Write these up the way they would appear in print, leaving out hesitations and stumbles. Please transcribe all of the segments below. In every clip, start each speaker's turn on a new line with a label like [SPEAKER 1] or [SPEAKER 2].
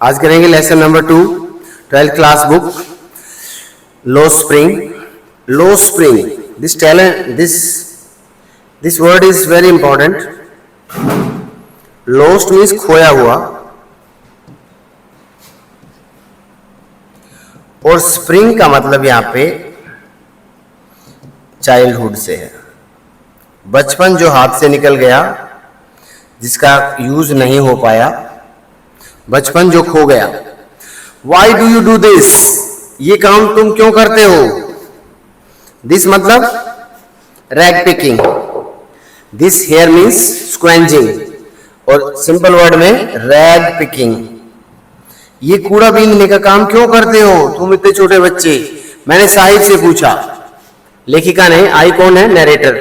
[SPEAKER 1] आज करेंगे lesson number 2, 12th class book, low spring. Low spring, this word is very important. Lost means खोया हुआ और spring का मतलब यहां पे चाइल्डहुड से है. बचपन जो हाथ से निकल गया, जिसका यूज नहीं हो पाया, बचपन जो खो गया. Why do you do this, ये काम तुम क्यों करते हो. दिस मतलब rag picking. This here means scavenging और सिंपल वर्ड में रैग पिकिंग. ये कूड़ा बीनने का काम क्यों करते हो तुम इतने छोटे बच्चे. मैंने साहिब से पूछा. लेखिका ने, आई कौन है, narrator.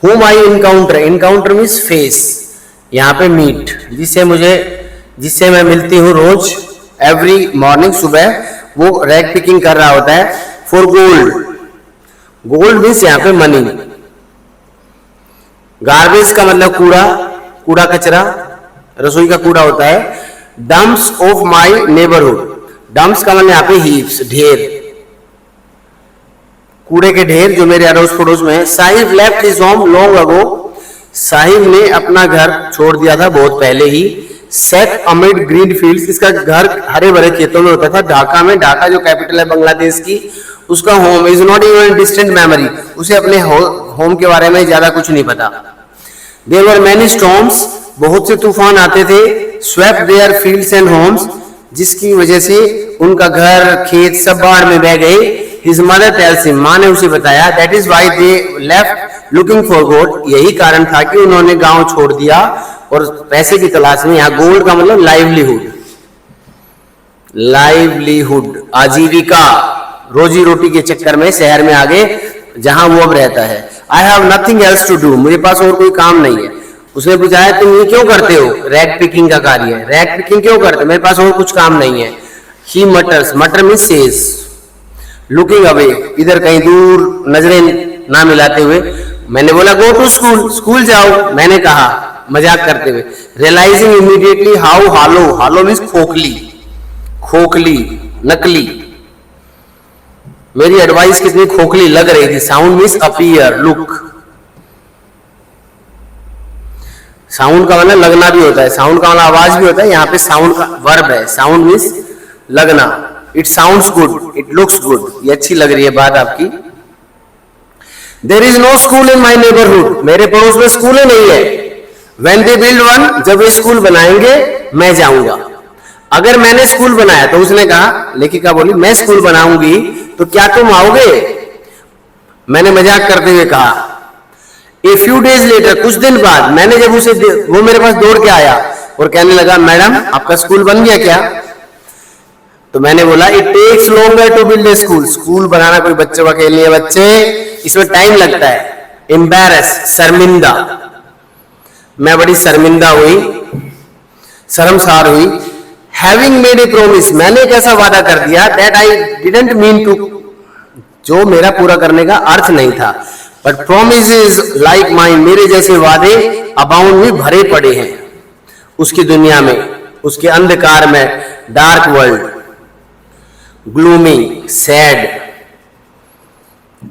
[SPEAKER 1] whom I encounter means face, यहाँ पे मीट, जिससे मैं मिलती हूँ रोज, एवरी मॉर्निंग, सुबह, वो रैग पिकिंग कर रहा होता है फॉर गोल्ड. गोल्ड मीन्स यहाँ पे मनी. गार्बेज का मतलब कूड़ा कचरा, रसोई का कूड़ा होता है. Dumps of my neighbourhood, dumps का मतलब यहाँ पे हीप्स, ढेर, कूड़े के ढेर जो मेरे अड़ोस पड़ोस में है. Sahib left his home long ago, Sahib ने अपना घर छोड़ दिया था बहुत पहले ही. सेट अमिड ग्रीन फील्ड्स, इसका घर हरे भरे खेतों में होता था. ढाका में, ढाका जो कैपिटल है बांग्लादेश की, उसका home is not even distant memory, उसे अपने होम के बारे में ज्यादा कुछ नहीं पता. देयर वर मेनी स्टॉर्म्स, बहुत से तूफान आते थे. Swept their fields and homes, जिसकी वजह से उनका घर खेत सब बाढ़ में बह गए. His mother tells him, माँ ने उसे बताया, that is why they left looking for gold, यही कारण था कि उन्होंने गांव छोड़ दिया और पैसे की तलाश में. यहाँ गोल्ड का मतलब लाइवलीहुड, आजीविका, रोजी रोटी के चक्कर में शहर में आ गए जहां वो अब रहता है. I have nothing else to do, मुझे पास और कोई काम नहीं है. उसने पूछा है तुम ये क्यों करते हो, रैग पिकिंग का कार्य है. रैग पिकिंग क्यों करते हो, मेरे पास और कुछ काम नहीं है. He mutters, mutter means says, looking away, इधर कहीं दूर, नजरें ना मिलाते हुए. मैंने बोला गो टू स्कूल, स्कूल जाओ, मैंने कहा मजाक करते हुए. Realising immediately how hollow, hollow means खोखली, नकली. मेरी एडवाइस कितनी खोखली लग रही थी. Sound means appear, look. Sound का मतलब लगना भी होता है, साउंड का मतलब आवाज भी होता है. यहाँ पे साउंड का वर्ब है. साउंड मीन्स लगना. It sounds good, it looks good, ये अच्छी लग रही है बात आपकी. There is no school in my neighbourhood, मेरे पड़ोस में स्कूल ही नहीं है. व्हेन दे बिल्ड वन, जब वे स्कूल बनाएंगे मैं जाऊंगा. अगर मैंने स्कूल बनाया तो उसने कहा, लेखिका बोली, मैं स्कूल बनाऊंगी तो क्या तुम आओगे. मैंने मजाक करते हुए कहा. ए फ्यू डेज लेटर, कुछ दिन बाद, मैंने जब वो मेरे पास दौड़ के आया और कहने लगा, मैडम आपका स्कूल बन गया क्या. तो मैंने बोला, it takes longer to build a school, school बनाना कोई बच्चों का खेल नहीं है बच्चे, इसमें टाइम लगता है. एम्बैरस, शर्मिंदा, मैं बड़ी शर्मिंदा हुई, शर्मसार हुई. हैविंग मेड ए प्रॉमिस, मैंने एक ऐसा वादा कर दिया, that I didn't mean to, जो मेरा पूरा करने का अर्थ नहीं था. बट प्रोमिसेस लाइक माइन, मेरे जैसे वादे अबाउंड में भरे पड़े हैं उसकी दुनिया में, उसके अंधकार में. डार्क वर्ल्ड, ग्लूमी, सैड,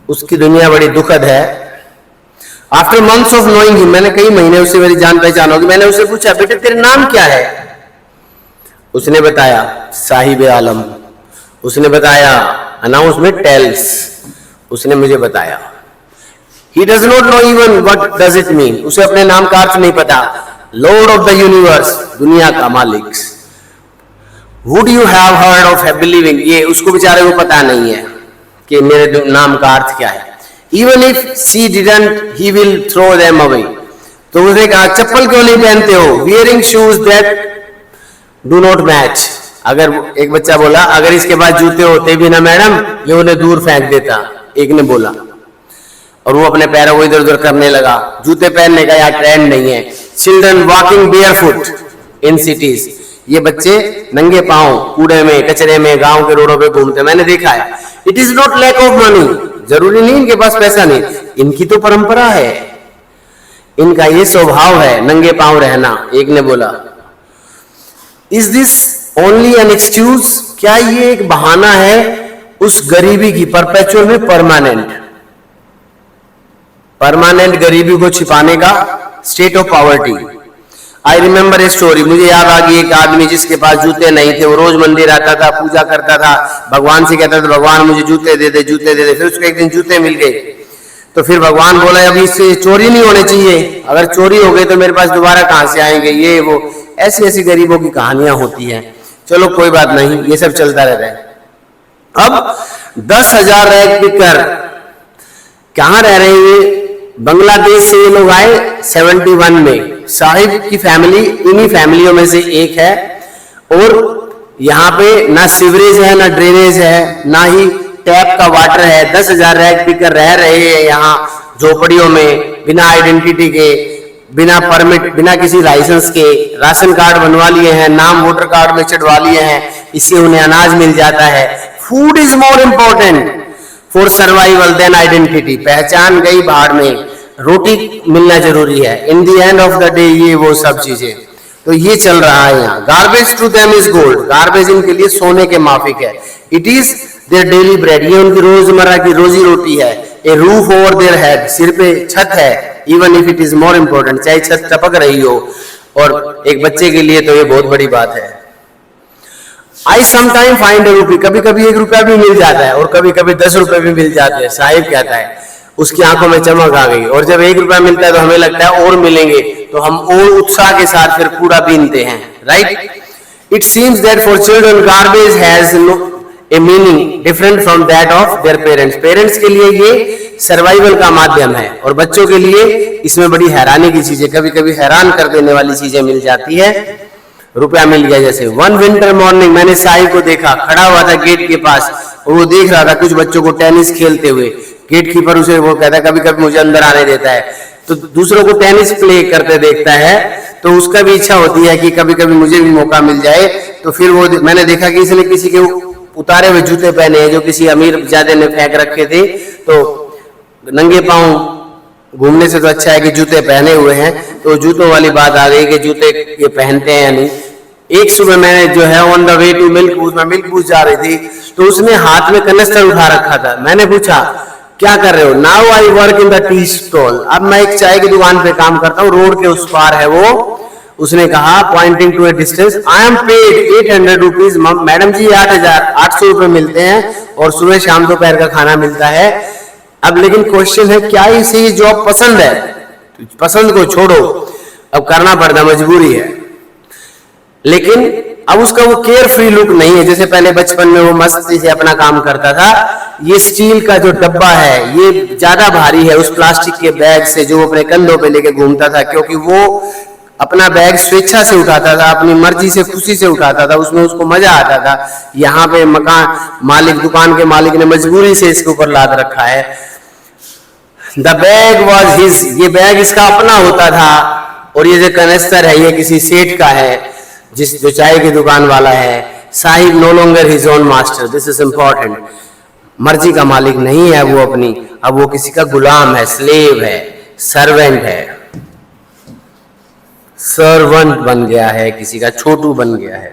[SPEAKER 1] उसकी दुनिया बड़ी दुखद है. After months of knowing him, मैंने कई महीने उससे मेरी जान पहचान होगी. मैंने उससे पूछा, बेटे तेरे नाम क्या है. उसने बताया, साहिब आलम. उसने बताया, अनाउंसमेंट टेल्स, उसने मुझे बताया. He does not know even what does it mean, उसे अपने नाम का अर्थ नहीं पता. लॉर्ड ऑफ द यूनिवर्स, दुनिया का मालिक. Would you have heard of believing, ये उसको बेचारे को पता नहीं है कि मेरे नाम का अर्थ क्या है. Even if she didn't, he will throw them away, तो उसने कहा, चप्पल क्यों नहीं पहनते हो. Wearing shoes that do not match, अगर एक बच्चा बोला, अगर इसके पास जूते होते भी ना मैडम, ये उन्हें दूर फेंक देता, एक ने बोला. और वो अपने पैरों को इधर उधर करने लगा. जूते पहनने का यहाँ ट्रेंड नहीं है. Children walking barefoot in cities, ये बच्चे नंगे पांव कूड़े में, कचरे में, गांव के रोडों पे घूमते, मैंने देखा है. It is not lack of money, जरूरी नहीं इनके पास पैसा नहीं, इनकी तो परंपरा है, इनका ये स्वभाव है नंगे पांव रहना. एक ने बोला, is this only an excuse, क्या ये एक बहाना है उस गरीबी की, परपेचुअल में परमानेंट गरीबी को छिपाने का, state of poverty. I remember a story, मुझे याद आ गई, एक आदमी जिसके पास जूते नहीं थे, वो रोज मंदिर आता था, पूजा करता था, भगवान से कहता था भगवान मुझे जूते दे दे, जूते दे दे। फिर उसको एक दिन जूते मिल गए, तो फिर भगवान बोला अभी इससे चोरी नहीं होने चाहिए, अगर चोरी हो गई तो मेरे पास दोबारा कहां से आएंगे, ये वो ऐसी ऐसी गरीबों की कहानियां होती हैं। चलो कोई बात नहीं, ये सब चलता रहता है। अब 10,000 रैग पिकर कहां रह रहे हैं? बांग्लादेश से ये लोग आए 71 में। साहिब की फैमिली इन्हीं फैमिलियों में से एक है, और यहाँ पे ना सीवरेज है, ना ड्रेनेज है, ना ही टैप का वाटर है। 10,000 रैग पिकर रह रहे हैं यहाँ झोपड़ियों में, बिना आइडेंटिटी के, बिना परमिट, बिना किसी लाइसेंस के। राशन कार्ड बनवा लिए हैं, नाम वोटर कार्ड में चढ़वा लिए हैं, इससे उन्हें अनाज मिल जाता है। Food is more important for survival than identity. पहचान गई भाड़ में, रोटी मिलना जरूरी है। In the end of the day ये वो सब चीजें, तो ये चल रहा है यहाँ। Garbage to them is gold, garbage इनके लिए सोने के माफिक है। It is their daily bread, ये उनकी रोजमर्रा की रोजी रोटी है। A roof over their head, सिर पे छत है। Even if it is more important, चाहे छत टपक रही हो, और एक बच्चे के लिए तो ये बहुत बड़ी बात है। आई समटाइम फाइंड ए रूपी, कभी कभी 1 रुपया भी मिल जाता है, और कभी कभी 10 रुपए भी मिल जाते हैं। साहिब कहता है उसकी आंखों में चमक आ गई, और जब 1 रुपया मिलता है तो हमें लगता है और मिलेंगे, तो हम और उत्साह के साथ फिर पूरा बीनते हैं, right. It seems that for children garbage has a meaning different from that of their parents. Parents के लिए ये सर्वाइवल का माध्यम है, और बच्चों के लिए इसमें बड़ी हैरानी की चीजें, कभी कभी हैरान कर देने वाली चीजें मिल जाती है। रुपया मिल गया, जैसे वन विंटर मॉर्निंग मैंने साहिब को देखा, खड़ा हुआ था गेट के पास, और वो देख रहा था कुछ बच्चों को टेनिस खेलते हुए। गेट कीपर उसे वो कहता है कभी कभी मुझे अंदर आने देता है, तो दूसरों को टेनिस प्ले करते देखता है, तो उसका भी इच्छा होती है कि कभी कभी मुझे भी मौका मिल जाए। तो फिर वो मैंने देखा कि इसने किसी के उतारे हुए जूते पहने हैं जो किसी अमीर ज्यादा ने फेंक रखे थे, तो नंगे पांव घूमने से तो अच्छा है कि जूते पहने हुए हैं। तो जूतों वाली बात आ गई कि जूते ये पहनते हैं या नहीं। एक सुबह मैंने जो है on the way to milk booth, मैं मिल्क बूथ जा रही थी, तो उसने हाथ में कनस्तर उठा रखा था। मैंने पूछा क्या कर रहे हो? Now I work in the tea stall, अब मैं एक चाय की दुकान पे काम करता हूँ, रोड के उस पार है वो। उसने कहा pointing to a distance, I am paid 800 rupees. Madam ji 800 रुपए मिलते हैं, और सुबह शाम दोपहर का खाना मिलता है। अब लेकिन क्वेश्चन है क्या इसे ये जॉब पसंद है? पसंद को छोड़ो, अब करना पड़ता, मजबूरी है। लेकिन अब उसका वो केयर फ्री लुक नहीं है जैसे पहले बचपन में वो मस्ती से अपना काम करता था। ये स्टील का जो डब्बा है ये ज्यादा भारी है उस प्लास्टिक के बैग से जो वो अपने कंधों पे लेके घूमता था, क्योंकि वो अपना बैग स्वेच्छा से उठाता था, अपनी मर्जी से, खुशी से उठाता था, उसमें उसको मजा आता था। यहाँ पे मकान मालिक, दुकान के मालिक ने मजबूरी से इसके ऊपर लाद रखा है। द बैग वॉज हिज, ये बैग इसका अपना होता था, और ये जो कनेस्टर है ये किसी सेठ का है जिस जो चाय की दुकान वाला है। Saheb no longer his own master, this is important. मर्जी का मालिक नहीं है वो अपनी, अब वो किसी का गुलाम है, स्लेव है, सर्वेंट है, सर्वेंट बन गया है, किसी का छोटू बन गया है।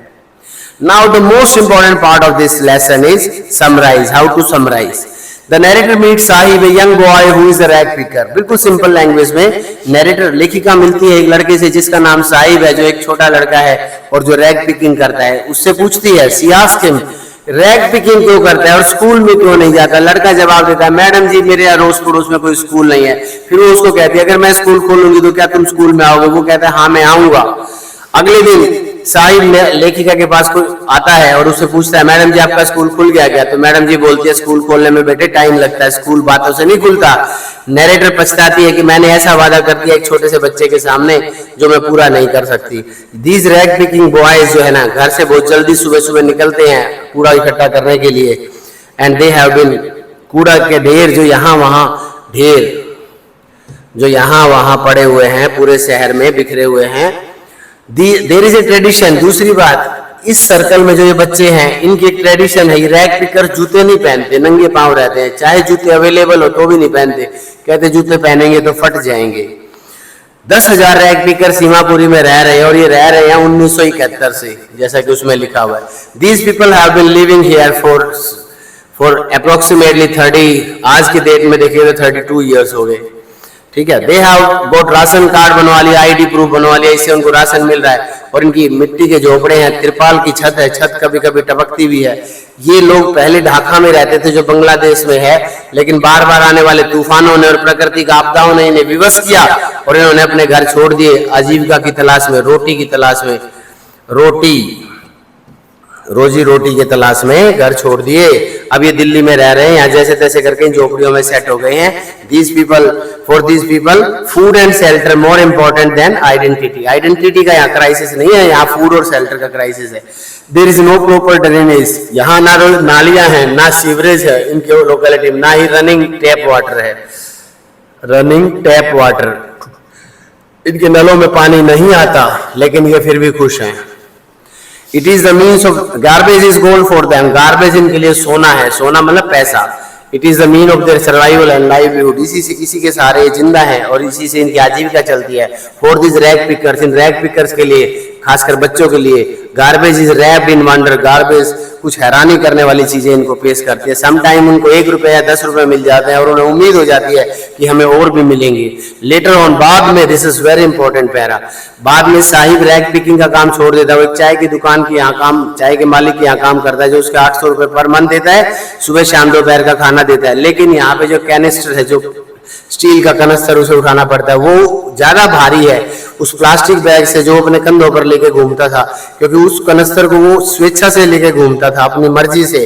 [SPEAKER 1] Now the most important part of this lesson is summarise, how to summarise. The narrator meets Sahib, a young boy who is a rag picker. बिल्कुल सिंपल लैंग्वेज में नरेटर, लेखिका मिलती है एक लड़के से जिसका नाम साहिब है, जो एक छोटा लड़का है और जो रैग पिकिंग करता है। उससे पूछती है, she asks him, rag picking क्यों करता है और स्कूल में क्यों नहीं जाता? लड़का जवाब देता है, मैडम जी मेरे अड़ोस पड़ोस में कोई स्कूल नहीं है। फिर वो उसको कहती है, अगर मैं स्कूल खोलूंगी तो क्या तुम स्कूल में आओगे? वो कहता है हाँ मैं आऊंगा। अगले दिन साहिब लेखिका के पास कोई आता है और उससे पूछता है, मैडम जी आपका स्कूल खुल गया क्या? तो मैडम जी बोलती है, स्कूल खोलने में बेटे टाइम लगता है, स्कूल बातों से नहीं खुलता। नरेटर पछताती है कि मैंने ऐसा वादा कर दिया एक छोटे से बच्चे के सामने जो मैं पूरा नहीं कर सकती। दीज रैग पिकिंग बॉयज जो है ना, घर से बहुत जल्दी सुबह सुबह निकलते हैं कूड़ा इकट्ठा करने के लिए। एंड दे हैव बीन, कूड़ा के ढेर जो यहाँ वहां ढेर जो यहाँ वहां पड़े हुए हैं, पूरे शहर में बिखरे हुए हैं। देयर इज ए ट्रेडिशन, दूसरी बात, इस सर्कल में जो ये बच्चे हैं इनकी एक ट्रेडिशन है, ये रैग पिकर जूते नहीं पहनते, नंगे पांव रहते हैं, चाहे जूते अवेलेबल हो तो भी नहीं पहनते, कहते जूते पहनेंगे तो फट जाएंगे। 10,000 रैग पिकर सीमापुरी में रह रहे हैं और ये रह रहे हैं 1971 से, जैसा कि उसमें लिखा हुआ है। These people have been living here for approximately 30, आज की डेट में देखिए तो 32 ईयर्स हो गए, ठीक है। They have got ration card बनवा लिया, आईडी प्रूफ बनवा लिया, इससे उनको राशन मिल रहा है। और इनकी मिट्टी के झोपड़े हैं, तिरपाल की छत है, छत कभी कभी टपकती भी है। ये लोग पहले ढाका में रहते थे जो बांग्लादेश में है, लेकिन बार बार आने वाले तूफानों ने और प्राकृतिक आपदाओं ने इन्हें विवश किया और इन्होंने अपने घर छोड़ दिए आजीविका की तलाश में, रोटी की तलाश में, रोजी रोटी के तलाश में घर छोड़ दिए। अब ये दिल्ली में रह रहे हैं, यहाँ जैसे तैसे करके इन झोपड़ियों में सेट हो गए हैं। These people, for these people food and shelter more important than identity. Identity का यहाँ क्राइसिस नहीं है, यहाँ फूड और शेल्टर का क्राइसिस है। There is no proper drainage, यहाँ ना नालियां हैं, ना सीवरेज है इनके लोकेलिटी में, ना ही रनिंग टैप वाटर है, रनिंग टैप वाटर। इनके नलों में पानी नहीं आता, लेकिन ये फिर भी खुश हैं। It is the means of garbage is gold for them, garbage इनके लिए सोना है, सोना मतलब पैसा। It is the mean of their survival and livelihood, इसी के सहारे ये जिंदा है और इसी से इनकी आजीविका चलती है। For this rag pickers, in rag pickers के लिए, खासकर बच्चों के लिए, garbage is wrapped in wonder, garbage कुछ हैरानी करने वाली चीजें इनको पेश करती है। सम टाइम उनको 1 रुपए या 10 रुपए मिल जाते हैं और उन्हें उम्मीद हो जाती है कि हमें और भी मिलेंगे। लेटर ऑन, बाद में, this is very important para, बाद में साहिब रैग पिकिंग का काम छोड़ देता है। वो एक चाय की दुकान की यहाँ काम, चाय के मालिक के यहाँ काम करता है, जो उसके 800 रुपए पर मंथ देता है, सुबह शाम दोपहर का खाना देता है। लेकिन यहाँ पे जो कैनिस्टर है, जो स्टील का कनस्तर उसे उठाना पड़ता है, वो ज्यादा भारी है उस प्लास्टिक बैग से जो अपने कंधों पर लेके घूमता था, क्योंकि उस कनस्तर को वो स्वेच्छा से लेके घूमता था अपनी मर्जी से,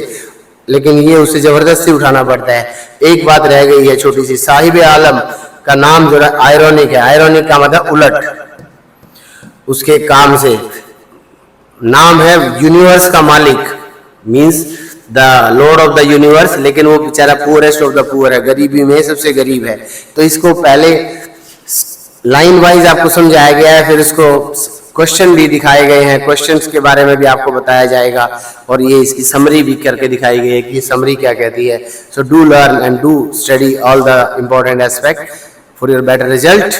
[SPEAKER 1] लेकिन ये उसे जबरदस्ती उठाना पड़ता है। एक बात रह गई है छोटी सी, साहिब आलम का नाम जो आयरॉनिक है, आयरॉनिक का मतलब उलट, उसके काम से नाम है यूनिवर्स का मालिक, means the Lord of the universe, लेकिन वो बेचारा पुअरेस्ट ऑफ द पुअर है, गरीबी में सबसे गरीब है। तो इसको पहले लाइन वाइज आपको समझाया गया है, फिर इसको क्वेश्चन भी दिखाए गए हैं, क्वेश्चंस के बारे में भी आपको बताया जाएगा और ये इसकी समरी भी करके दिखाई गई है कि ये समरी क्या कहती है। So do learn and do study all the important aspect for your better result.